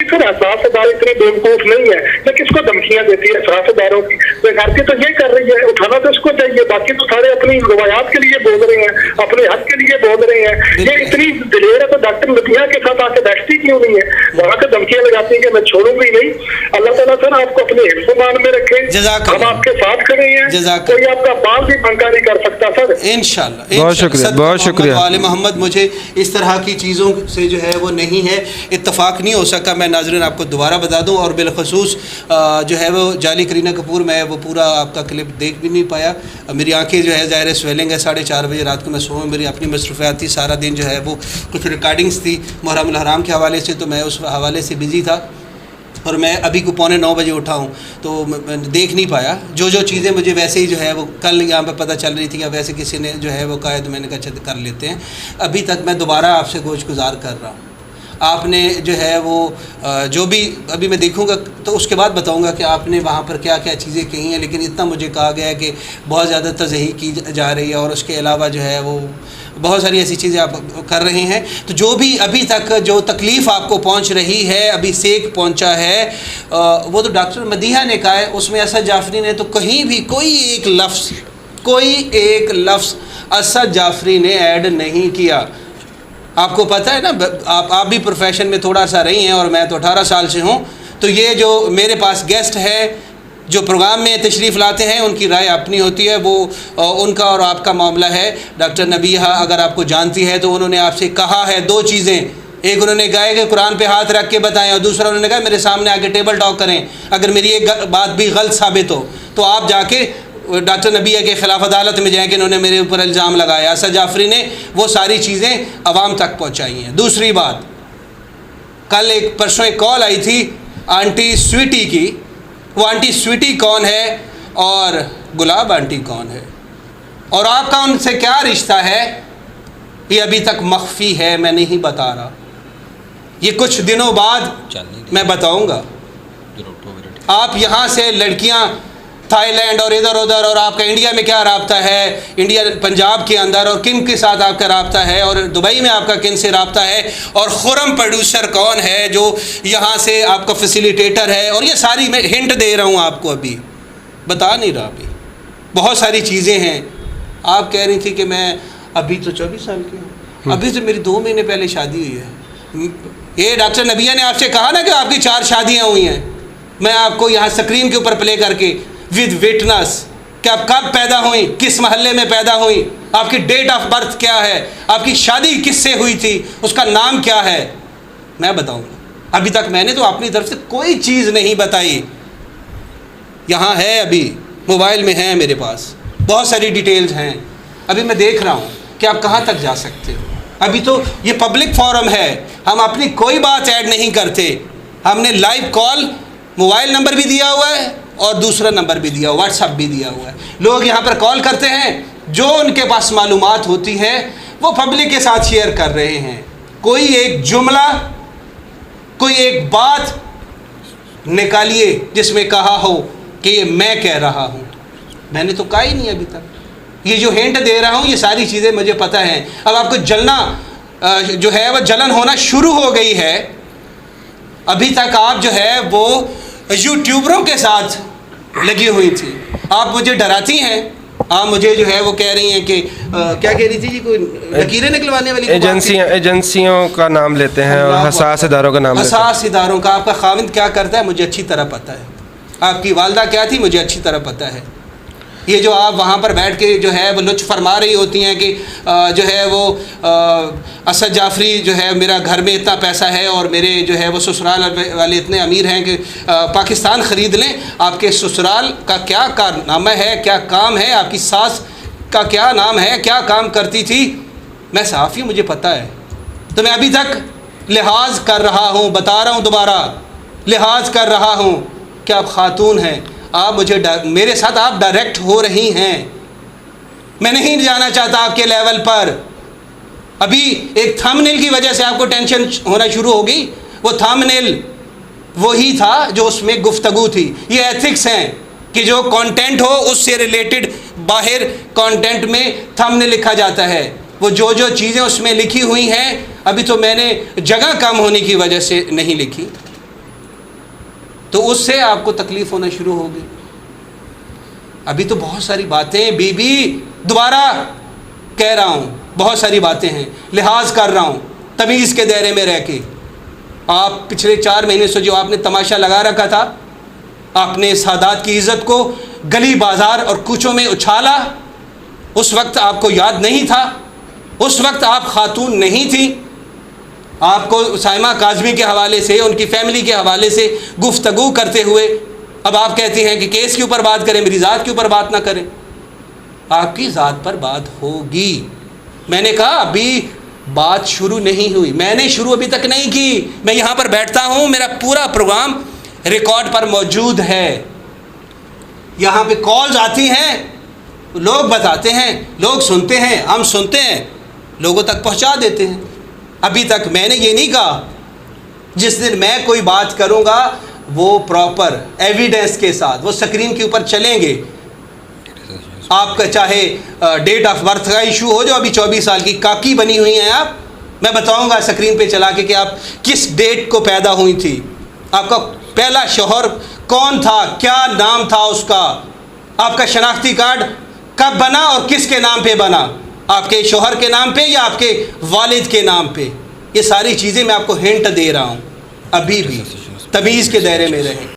फिर एहसासदार इतनी बेवकूफ नहीं है कि किसको धमकियां देती है एहसासदारों की। बेगैरती तो ये कर रही है, उठाना तो इसको चाहिए। बाकी तो सारे अपनी रवायात के लिए बोल रहे हैं, अपने हक के लिए बोल रहे हैं। ये इतनी दिलेर है तो डॉक्टर नबिया के साथ आके बैठती क्यों नहीं है? वहां से धमकियां लगाती है कि मैं छोड़ूंगी नहीं। अल्लाह ताला सर आपको अपने हिफ्ज़-ए-मान में रखे, हम आपके साथ खड़े हैं, कोई आपका बाल भी फंका नहीं कर सकता सर। इंशाल्लाह। बहुत शुक्रिया, बहुत शुक्रिया। वाले मोहम्मद, मुझे इस तरह की चीज़ों से जो है वो नहीं है, इत्तफाक नहीं हो सका। मैं नाज़रीन आपको दोबारा बता दूं, और बिलखसूस जो है वो जाली करीना कपूर, मैं वो पूरा आपका क्लिप देख भी नहीं पाया। मेरी आंखें जो है ज़ाहिर स्वेलिंग है, 4:30 बजे रात को मैं सोऊँ, मेरी अपनी मसरूफ़ियात थी, सारा दिन जो है वो कुछ रिकॉर्डिंग्स थी मुहर्रम हराम के हवाले से, तो मैं उस हवाले से बिज़ी था। और मैं अभी को 8:45 बजे उठा हूँ, तो मैं देख नहीं पाया। जो जो चीज़ें मुझे वैसे ही जो है वो कल यहाँ पर पता चल रही थी, या वैसे किसी ने जो है वो कहा, तो मैंने कहा कर लेते हैं। अभी तक मैं दोबारा आपसे गोशगुजार कर रहा हूँ। आपने जो है वो जो भी अभी मैं देखूंगा तो उसके बाद बताऊंगा कि आपने वहाँ पर क्या क्या चीज़ें कही हैं, लेकिन इतना मुझे कहा गया है कि बहुत ज़्यादा तज़हीक की जा रही है, और उसके अलावा जो है वो बहुत सारी ऐसी चीज़ें आप कर रहे हैं। तो जो भी अभी तक जो तकलीफ़ आपको पहुँच रही है, अभी सेक पहुँचा है, वो तो डॉक्टर मदीहा ने कहा है। उसमें असद जाफरी ने तो कहीं भी कोई एक लफ्ज़ असद जाफरी ने ऐड नहीं किया। आपको पता है ना, आप भी प्रोफेशन में थोड़ा सा रही हैं, और मैं तो 18 साल से हूँ। तो ये जो मेरे पास गेस्ट है जो प्रोग्राम में तशरीफ़ लाते हैं, उनकी राय अपनी होती है, वो उनका और आपका मामला है। डॉक्टर नबीहा अगर आपको जानती है तो उन्होंने आपसे कहा है 2 चीज़ें। एक उन्होंने कहा है कि कुरान पे हाथ रख के बताएं, और दूसरा उन्होंने कहा मेरे सामने आके टेबल टॉक करें। अगर मेरी एक बात भी गलत साबित हो तो आप जाके डॉक्टर नबीहा के ख़िलाफ़ अदालत में जाएँ कि इन्होंने मेरे ऊपर इल्ज़ाम लगाया। असद जाफरी ने वो सारी चीज़ें अवाम तक पहुँचाई हैं। दूसरी बात, कल परसों एक कॉल आई थी आंटी स्वीटी की। वो आंटी स्वीटी कौन है और गुलाब आंटी कौन है, और आपका उनसे क्या रिश्ता है, ये अभी तक मख्फी है, मैं नहीं बता रहा। ये कुछ दिनों बाद मैं बताऊंगा। आप यहाँ से लड़कियाँ थाईलैंड और इधर उधर, और आपका इंडिया में क्या राब्ता है, इंडिया पंजाब के अंदर, और किन के साथ आपका राब्ता है, और दुबई में आपका किन से राब्ता है, और खुरम प्रोड्यूसर कौन है जो यहाँ से आपका फैसिलिटेटर है, और ये सारी मैं हिंट दे रहा हूँ आपको, अभी बता नहीं रहा। अभी बहुत सारी चीज़ें हैं। आप कह रही थी कि मैं अभी तो 24 साल की हूँ, अभी तो मेरी 2 महीने पहले शादी हुई है। ये डॉक्टर नबीहा ने आपसे कहा ना कि आपकी 4 शादियाँ हुई हैं। मैं आपको यहाँ स्क्रीन के ऊपर प्ले करके विद विटनेस कि आप कब पैदा हुई, किस महल्ले में पैदा हुई, आपकी डेट ऑफ बर्थ क्या है, आपकी शादी किससे हुई थी, उसका नाम क्या है, मैं बताऊंगा। अभी तक मैंने तो अपनी तरफ से कोई चीज़ नहीं बताई। यहाँ है, अभी मोबाइल में है मेरे पास, बहुत सारी डिटेल्स हैं। अभी मैं देख रहा हूँ कि आप कहाँ तक जा सकते हो। अभी तो ये पब्लिक फोरम है, हम अपनी कोई बात ऐड नहीं करते। हमने लाइव कॉल मोबाइल नंबर भी दिया हुआ है, और दूसरा नंबर भी दिया हुआ, व्हाट्सअप भी दिया हुआ है। लोग यहाँ पर कॉल करते हैं, जो उनके पास मालूमात होती है वो पब्लिक के साथ शेयर कर रहे हैं। कोई एक जुमला, कोई एक बात निकालिए जिसमें कहा हो कि ये मैं कह रहा हूँ। मैंने तो कहा ही नहीं अभी तक। ये जो हिंट दे रहा हूँ ये सारी चीज़ें मुझे पता है। अब आपको जलना जो है वह जलन होना शुरू हो गई है। अभी तक आप जो है वो यूट्यूबरों के साथ लगी हुई थी। आप मुझे डराती हैं, आप मुझे जो है वो कह रही हैं कि क्या कह रही थी जी, कोई लकीरें निकलवाने वाली एजेंसियों का नाम लेते हैं, और हसास इदारों का नाम लेते हैं। हसास इदारों का आपका खाविंद क्या करता है मुझे अच्छी तरह पता है, आपकी वालदा क्या थी मुझे अच्छी तरह पता है। ये जो आप वहाँ पर बैठ के जो है वो लुत्फ़ फरमा रही होती हैं कि जो है वो असद जाफरी जो है मेरा घर में इतना पैसा है, और मेरे जो है वो ससुराल वाले इतने अमीर हैं कि पाकिस्तान ख़रीद लें। आपके ससुराल का क्या कारनामा है, क्या काम है, आपकी सास का क्या नाम है, क्या काम करती थी, मैं सहाफ़ी, मुझे पता है। तो मैं अभी तक लिहाज कर रहा हूँ, बता रहा हूँ दोबारा, लिहाज कर रहा हूँ कि आप ख़ातून हैं। आप मुझे मेरे साथ आप डायरेक्ट हो रही हैं। मैं नहीं जाना चाहता आपके लेवल पर। अभी एक थंबनेल की वजह से आपको टेंशन होना शुरू हो गई। वो थंबनेल वही था जो उसमें गुफ्तगू थी। ये एथिक्स हैं कि जो कंटेंट हो उससे रिलेटेड बाहर कंटेंट में थंबनेल लिखा जाता है। वो जो जो चीज़ें उसमें लिखी हुई हैं, अभी तो मैंने जगह कम होने की वजह से नहीं लिखी। तो उससे आपको तकलीफ़ होना शुरू होगी। अभी तो बहुत सारी बातें बीबी, दोबारा कह रहा हूँ, बहुत सारी बातें हैं, लिहाज कर रहा हूँ तमीज़ के दायरे में रह के। आप पिछले 4 महीने से जो आपने तमाशा लगा रखा था, आपने सादात की इज़्ज़त को गली बाज़ार और कूचों में उछाला, उस वक्त आपको याद नहीं था, उस वक्त आप खातून नहीं थी। आपको साइमा काज़मी के हवाले से, उनकी फ़ैमिली के हवाले से गुफ्तगू करते हुए अब आप कहती हैं कि केस के ऊपर बात करें, मेरी ज़ात के ऊपर बात ना करें। आपकी ज़ात पर बात होगी। मैंने कहा अभी बात शुरू नहीं हुई, मैंने शुरू अभी तक नहीं की। मैं यहाँ पर बैठता हूँ, मेरा पूरा प्रोग्राम रिकॉर्ड पर मौजूद है। यहाँ पे कॉल्स आती हैं, लोग बताते हैं, लोग सुनते हैं, हम सुनते हैं, लोगों तक पहुँचा देते हैं। अभी तक मैंने ये नहीं कहा। जिस दिन मैं कोई बात करूँगा वो प्रॉपर एविडेंस के साथ वो स्क्रीन के ऊपर चलेंगे। आपका चाहे डेट ऑफ बर्थ का इशू हो, जो अभी 24 साल की काकी बनी हुई हैं आप, मैं बताऊंगा स्क्रीन पे चला के कि आप किस डेट को पैदा हुई थी, आपका पहला शौहर कौन था, क्या नाम था उसका, आपका शनाख्ती कार्ड कब बना और किसके नाम पे बना, आपके शौहर के नाम पे या आपके वालिद के नाम पे। ये सारी चीज़ें मैं आपको हिंट दे रहा हूँ। अभी भी तमीज़ के दायरे में रहें।